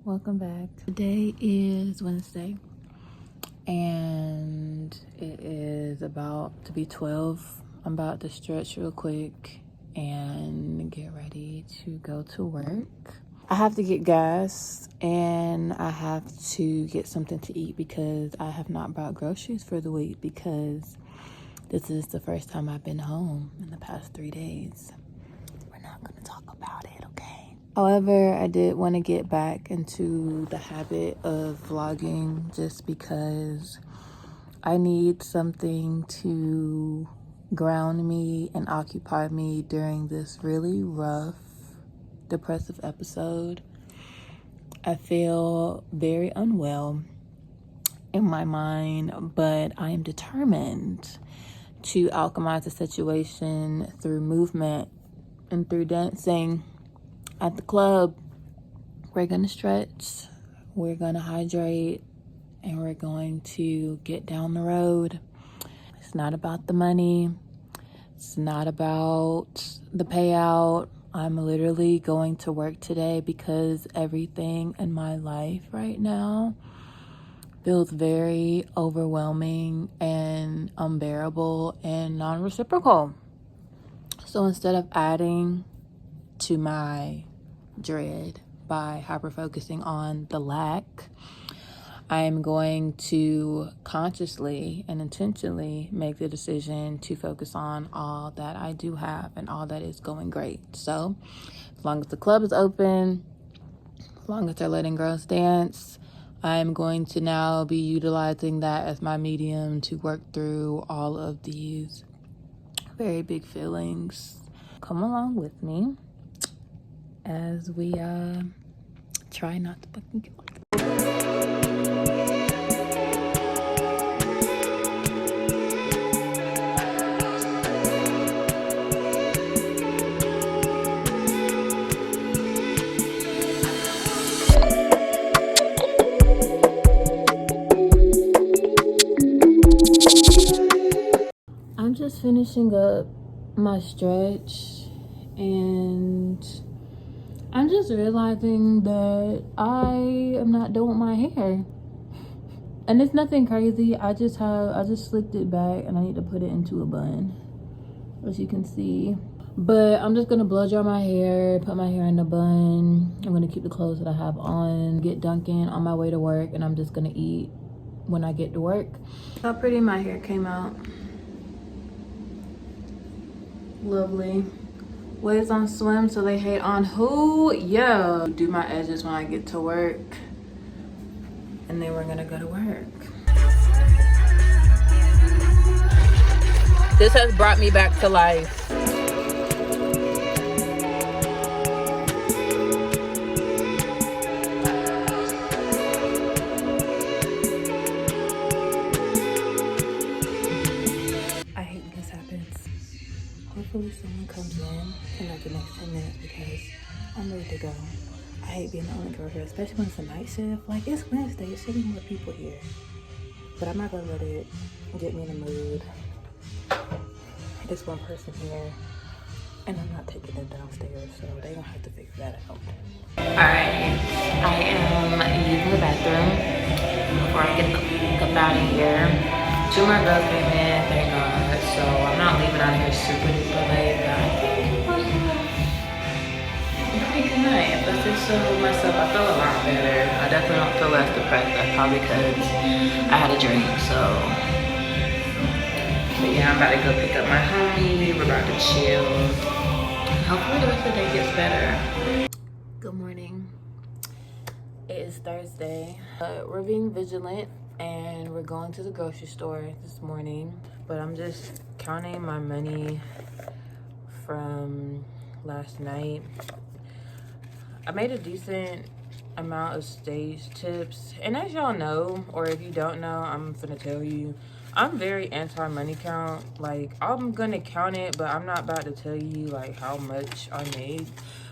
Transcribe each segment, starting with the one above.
Welcome back. Today is Wednesday and it is about to be 12. I'm about to stretch real quick and get ready to go to work. I have to get gas and I have to get something to eat because I have not bought groceries for the week because this is the first time I've been home in the past 3 days. We're not going to talk about it, okay? However, I did want to get back into the habit of vlogging just because I need something to ground me and occupy me during this really rough, depressive episode. I feel very unwell in my mind, but I am determined to alchemize the situation through movement and through dancing. At the club, we're gonna stretch, we're gonna hydrate, and we're going to get down the road. It's not about the money, it's not about the payout. I'm literally going to work today because everything in my life right now feels very overwhelming and unbearable and non-reciprocal. So instead of adding to my dread by hyper focusing on the lack, I'm going to consciously and intentionally make the decision to focus on all that I do have and all that is going great. So as long as the club is open, as long as they're letting girls dance, I'm going to now be utilizing that as my medium to work through all of these very big feelings. Come along with me as we try not to fucking kill it. I'm just finishing up my stretch and I'm just realizing that I am not done with my hair. And it's nothing crazy. I just slicked it back and I need to put it into a bun, as you can see. But I'm just gonna blow dry my hair, put my hair in a bun. I'm gonna keep the clothes that I have on, get Dunkin' on my way to work, and I'm just gonna eat when I get to work. How pretty my hair came out. Lovely. Waves on swim, so they hate on who? Yeah. Do my edges when I get to work. And then we're gonna go to work. This has brought me back to life. I hate when this happens. Hopefully someone comes in like the next 10 minutes because I'm ready to go. I hate being the only girl here, especially when it's a night shift. Like, it's Wednesday, it should be more people here. But I'm not gonna let it get me in the mood. There's one person here, and I'm not taking them downstairs, so they don't have to figure that out. Alright, I am using the bathroom before I get up out of here. 2 more girls came in, thank God. So I'm not leaving out of here super duper late, but I think it was a pretty good night. If I say so myself, I feel a lot better. I definitely don't feel less depressed. That's probably because I had a drink, so. But yeah, I'm about to go pick up my homie. We're about to chill. Hopefully the rest of the day gets better. Good morning. It is Thursday. We're being vigilant and we're going to the grocery store this morning. But I'm just counting my money from last night. I made a decent amount of stage tips. And as y'all know, or if you don't know, I'm finna tell you, I'm very anti-money count. Like, I'm gonna count it, but I'm not about to tell you like how much I made.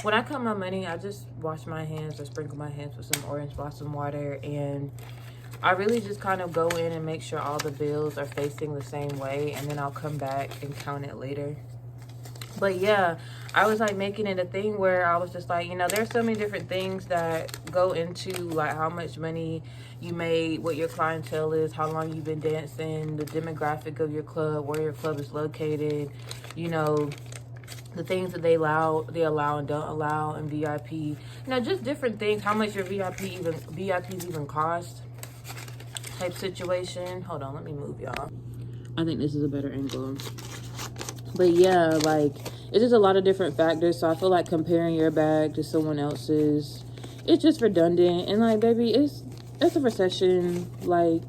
When I count my money, I just wash my hands or sprinkle my hands with some orange blossom water, and I really just kind of go in and make sure all the bills are facing the same way, and then I'll come back and count it later. But yeah, I was like making it a thing where I was just like, you know, there's so many different things that go into like how much money you made, what your clientele is, how long you've been dancing, the demographic of your club, where your club is located, you know, the things that they allow and don't allow in VIP. You know, just different things, how much your VIPs even cost type situation. Hold on, let me move y'all. I think this is a better angle. But yeah, like, it's just a lot of different factors. So I feel like comparing your bag to someone else's, it's just redundant. And like, baby, it's a recession. Like,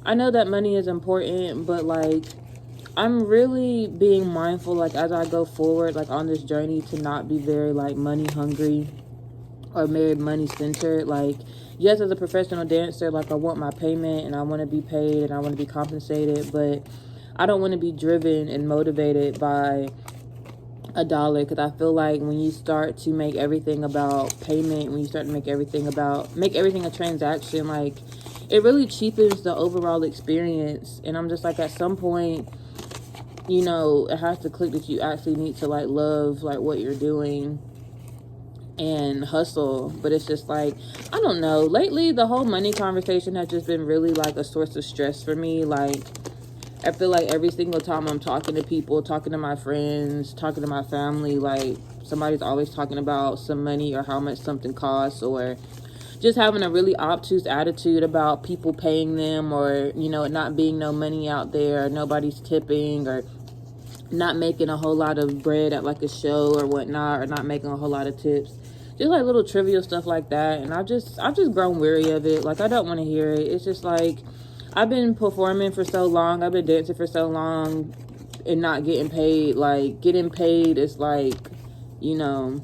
I know that money is important, but like, I'm really being mindful, like, as I go forward, like, on this journey, to not be very like money hungry or very money centered. Like, yes, as a professional dancer, like, I want my payment and I want to be paid and I want to be compensated, but I don't want to be driven and motivated by a dollar, because I feel like when you start to make everything about payment, when you start to make everything a transaction, like, it really cheapens the overall experience. And I'm just like, at some point, you know, it has to click that you actually need to like love like what you're doing and hustle. But it's just like, I don't know, lately the whole money conversation has just been really like a source of stress for me. Like, I feel like every single time I'm talking to people, talking to my friends, talking to my family, like, somebody's always talking about some money or how much something costs, or just having a really obtuse attitude about people paying them, or, you know, it not being no money out there, or nobody's tipping, or not making a whole lot of bread at like a show or whatnot, or not making a whole lot of tips. Just like little trivial stuff like that. And I've just grown weary of it. Like, I don't want to hear it. It's just like, I've been performing for so long, I've been dancing for so long, and not getting paid. Like, getting paid is like, you know,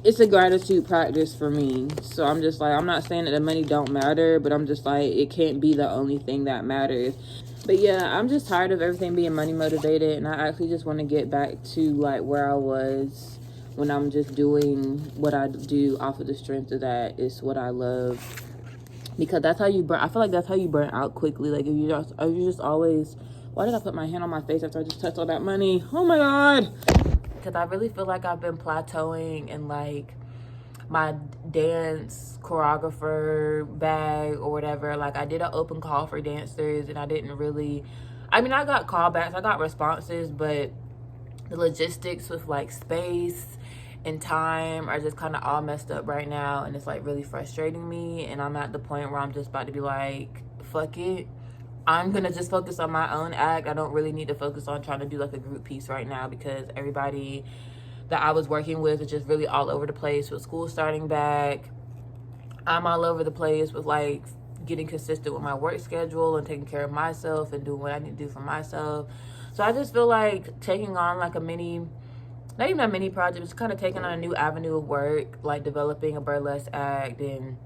it's a gratitude practice for me. So I'm just like, I'm not saying that the money don't matter, but I'm just like, it can't be the only thing that matters. But yeah, I'm just tired of everything being money motivated, and I actually just want to get back to like where I was when I'm just doing what I do off of the strength of that. It's what I love. Because that's how you burn. I feel like that's how you burn out quickly. Like, if you just always, why did I put my hand on my face after I just touched all that money? Oh my God. Because I really feel like I've been plateauing in like my dance choreographer bag or whatever. Like, I did an open call for dancers, and I didn't really, I mean, I got callbacks, I got responses, but the logistics with like space and time are just kind of all messed up right now, and it's like really frustrating me. And I'm at the point where I'm just about to be like, fuck it, I'm gonna just focus on my own act. I don't really need to focus on trying to do like a group piece right now, because everybody that I was working with is just really all over the place with school starting back. I'm all over the place with like getting consistent with my work schedule and taking care of myself and doing what I need to do for myself. So I just feel like taking on like a mini, not even a mini project, just kind of taking on a new avenue of work, like developing a burlesque act and,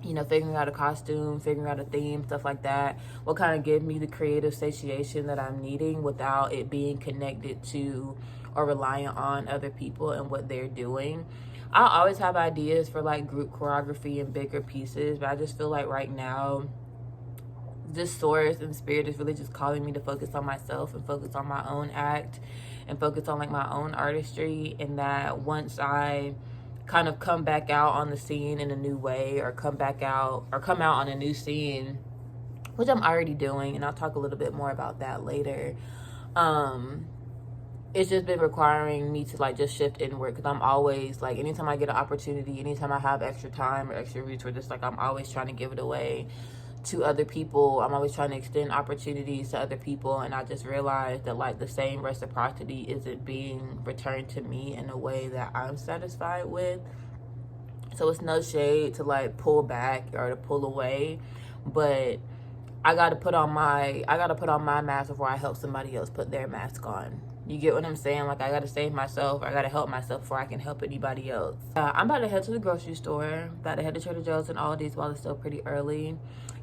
you know, figuring out a costume, figuring out a theme, stuff like that, will kind of give me the creative satiation that I'm needing without it being connected to or reliant on other people and what they're doing. I'll always have ideas for like group choreography and bigger pieces, but I just feel like right now, this source and spirit is really just calling me to focus on myself and focus on my own act and focus on like my own artistry. And that once I kind of come back out on the scene in a new way, or come out on a new scene, which I'm already doing, and I'll talk a little bit more about that later, it's just been requiring me to like just shift inward, because I'm always like, anytime I get an opportunity, anytime I have extra time or extra resources, like, I'm always trying to give it away to other people. I'm always trying to extend opportunities to other people, and I just realized that like the same reciprocity isn't being returned to me in a way that I'm satisfied with. So it's no shade to like pull back or to pull away, but I gotta put on my mask before I help somebody else put their mask on. You get what I'm saying? Like, I gotta save myself, or I gotta help myself before I can help anybody else. I'm about to head to the grocery store, about to head to Trader Joe's and Aldi's while it's still pretty early.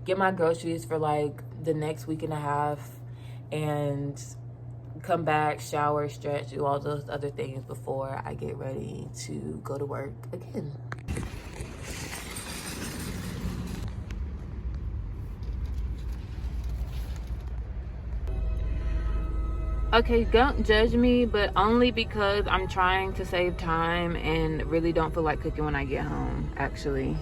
Get my groceries for like the next week and a half, and come back, shower, stretch, do all those other things before I get ready to go to work again. Okay, don't judge me, but only because I'm trying to save time and really don't feel like cooking when I get home, actually.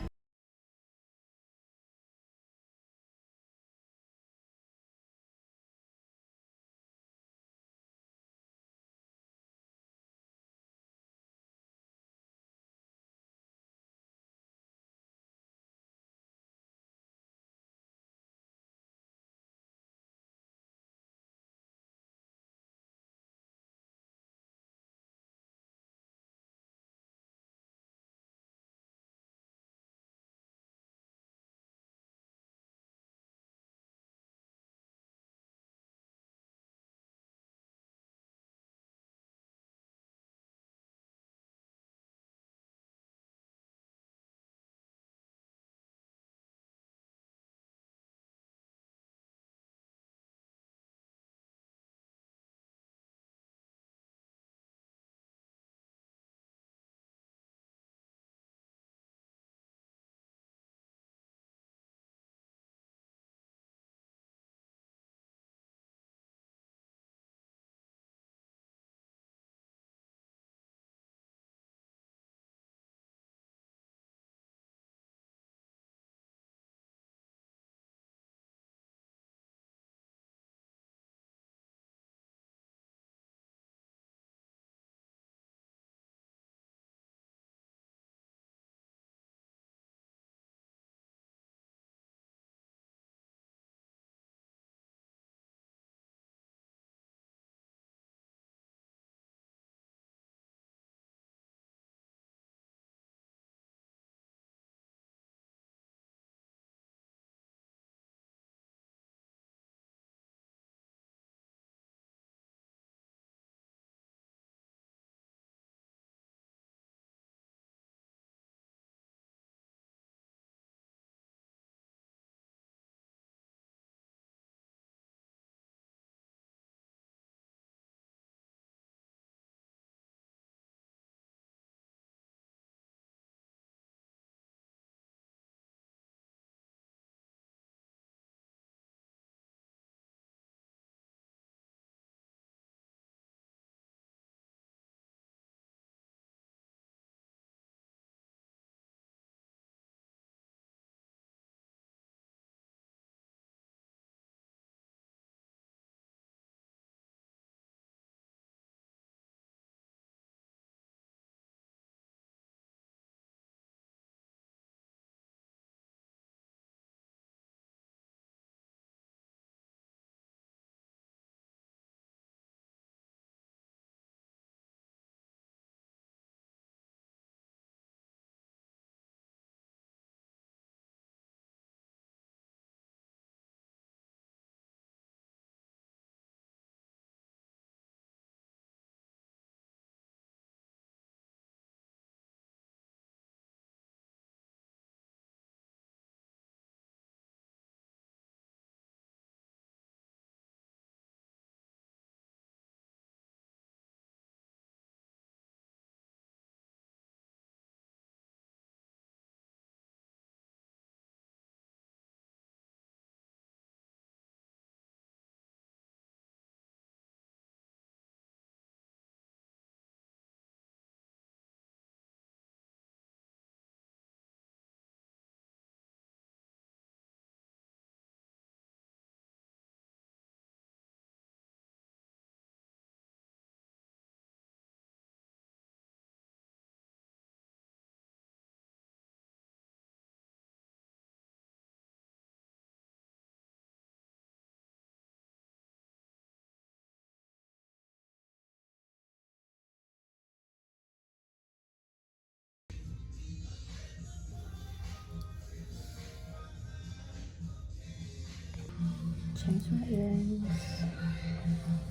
Change my earrings.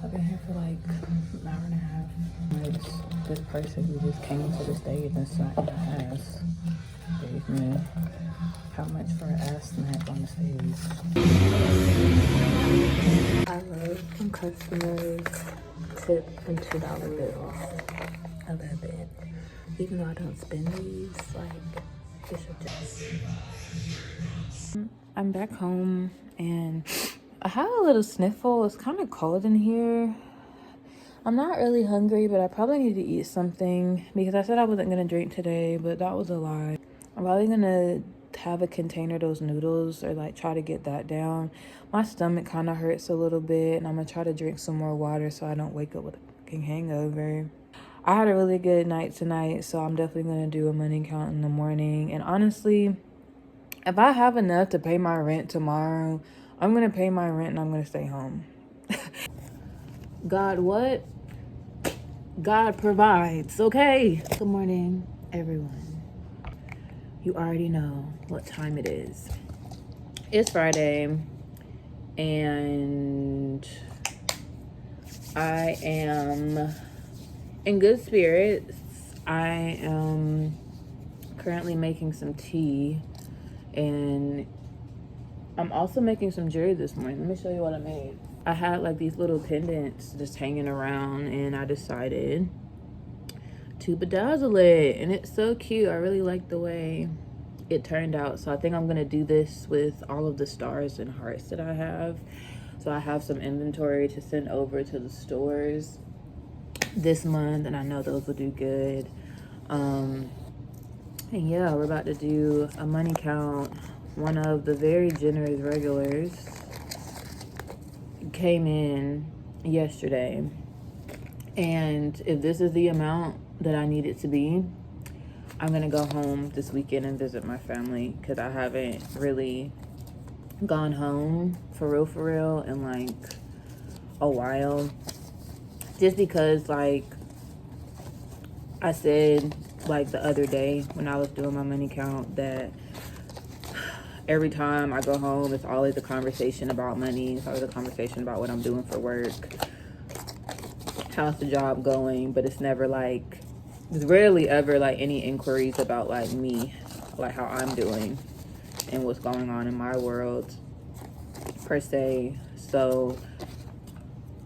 I've been here for like an hour and a half. This person who just came to the stage and smacked my ass gave me how much for an ass smack on the stage. I love when customers tip in $2 bills. I love it. Even though I don't spend these, like, it's a just. I'm back home and I have a little sniffle. It's kind of cold in here. I'm not really hungry, but I probably need to eat something because I said I wasn't gonna drink today, but that was a lie. I'm probably gonna have a container of those noodles or like try to get that down. My stomach kind of hurts a little bit, and I'm gonna try to drink some more water so I don't wake up with a fucking hangover. I had a really good night tonight, so I'm definitely gonna do a money count in the morning. And honestly, if I have enough to pay my rent tomorrow, I'm gonna pay my rent and I'm gonna stay home. God, what? God provides, okay? Good morning, everyone. You already know what time it is. It's Friday, and I am in good spirits. I am currently making some tea, and I'm also making some jewelry this morning. Let me show you what I made. I had like these little pendants just hanging around, and I decided to bedazzle it, and it's so cute. I really like the way it turned out. So I think I'm gonna do this with all of the stars and hearts that I have. So I have some inventory to send over to the stores this month, and I know those will do good. And yeah, we're about to do a money count. One of the very generous regulars came in yesterday, and if this is the amount that I need it to be, I'm gonna go home this weekend and visit my family, because I haven't really gone home for real in like a while, just because like I said like the other day when I was doing my money count that every time I go home it's always a conversation about money. It's always a conversation about what I'm doing for work, how's the job going, but it's never like, there's rarely ever like any inquiries about like me, like how I'm doing and what's going on in my world per se. So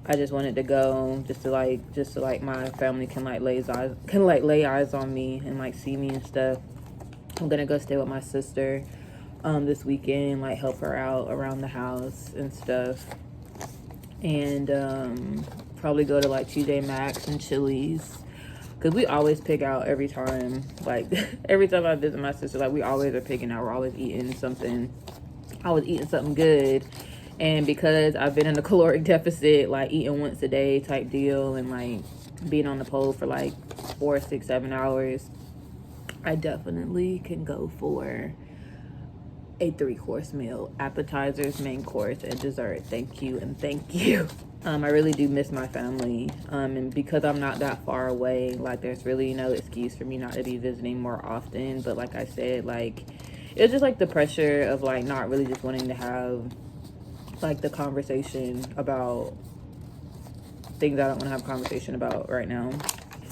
I just wanted to go just to like my family can like lay eyes on me and like see me and stuff. I'm gonna go stay with my sister this weekend, like help her out around the house and stuff, and probably go to like TJ Maxx and Chili's, because we always pick out every time. Like every time I visit my sister, like we always are picking out. We're always eating something. I was eating something good, and because I've been in a caloric deficit, like eating once a day type deal, and like being on the pole for like 4, 6, 7 hours, I definitely can go for a 3-course meal: appetizers, main course, and dessert. Thank you and thank you. I really do miss my family, and because I'm not that far away, like there's really no excuse for me not to be visiting more often. But like I said, like it's just like the pressure of like not really just wanting to have like the conversation about things I don't want to have a conversation about right now.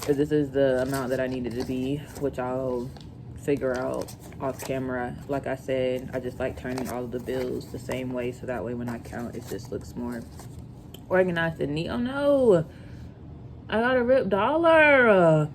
If this is the amount that I needed to be, which I'll figure out off camera. Like I said, I just like turning all of the bills the same way, so that way when I count it just looks more organized and neat. Oh no, I got a ripped dollar.